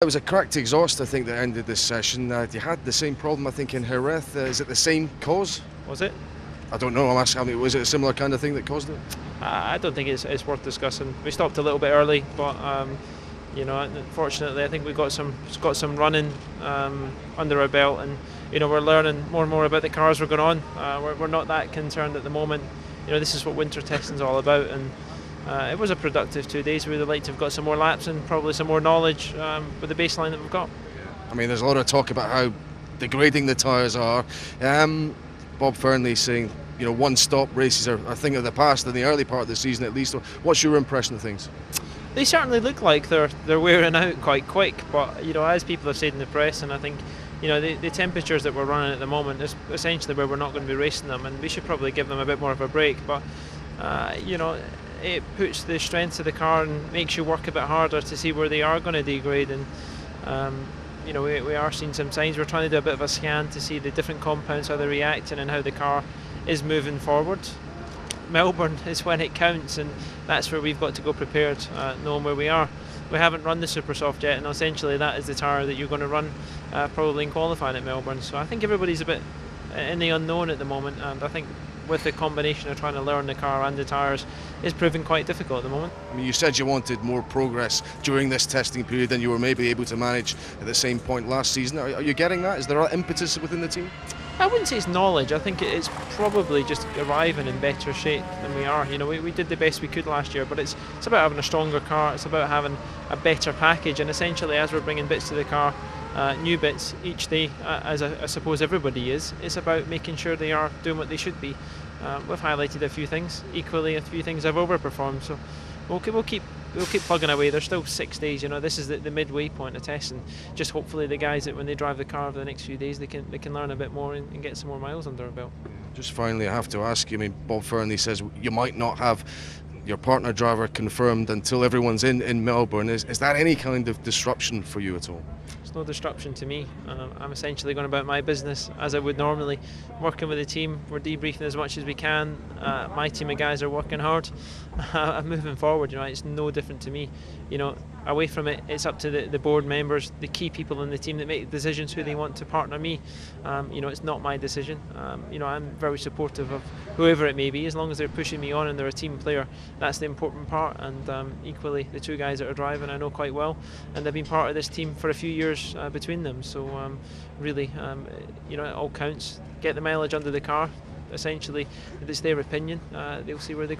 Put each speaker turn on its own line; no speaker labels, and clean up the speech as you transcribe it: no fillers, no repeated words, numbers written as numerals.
It was a cracked exhaust, I think, that ended this session. You had the same problem, I think, in Jerez. Is it the same cause?
Was it?
I don't know. I'm asking. I mean, was it a similar kind of thing that caused it?
I don't think it's worth discussing. We stopped a little bit early, but unfortunately, I think we got some running under our belt, and we're learning more and more about the cars we're going on. We're not that concerned at the moment. This is what winter testing's all about, and it was a productive 2 days. We would like to have got some more laps and probably some more knowledge with the baseline that we've got.
I mean, there's a lot of talk about how degrading the tyres are. Bob Fernley saying, one-stop races are a thing of the past in the early part of the season at least. What's your impression of things?
They certainly look like they're wearing out quite quick, but as people have said in the press, and I think the temperatures that we're running at the moment is essentially where we're not going to be racing them, and we should probably give them a bit more of a break. But it puts the strength of the car and makes you work a bit harder to see where they are going to degrade. And we are seeing some signs. We're trying to do a bit of a scan to see the different compounds, how they're reacting and how the car is moving forward. Melbourne is when it counts, and that's where we've got to go prepared, knowing where we are. We haven't run the Super Soft yet, and essentially that is the tyre that you're going to run probably in qualifying at Melbourne. So I think everybody's a bit in the unknown at the moment, and I think with the combination of trying to learn the car and the tyres is proving quite difficult at the moment.
I mean, you said you wanted more progress during this testing period than you were maybe able to manage at the same point last season. Are you getting that? Is there impetus within the team?
I wouldn't say it's knowledge. I think it's probably just arriving in better shape than we are. We did the best we could last year, but it's about having a stronger car. It's about having a better package, and essentially as we're bringing bits to the car, new bits each day, as I suppose everybody is, it's about making sure they are doing what they should be. We've highlighted a few things. Equally, a few things have overperformed. So we'll keep plugging away. There's still 6 days. This is the midway point of testing. Just hopefully the guys that when they drive the car over the next few days, they can learn a bit more and get some more miles under their belt.
Just finally, I have to ask you. I mean, Bob Fernley says you might not have your partner driver confirmed until everyone's in Melbourne. Is that any kind of disruption for you at all?
It's no disruption to me. I'm essentially going about my business as I would normally, working with the team. We're debriefing as much as we can. My team of guys are working hard. I'm moving forward. It's no different to me. Away from it, it's up to the board members, the key people in the team that make decisions who they want to partner me. It's not my decision. I'm very supportive of whoever it may be, as long as they're pushing me on and they're a team player. That's the important part. And equally, the two guys that are driving I know quite well, and they've been part of this team for a few years between them. So really, it all counts. Get the mileage under the car. Essentially, if it's their opinion, they'll see where they go.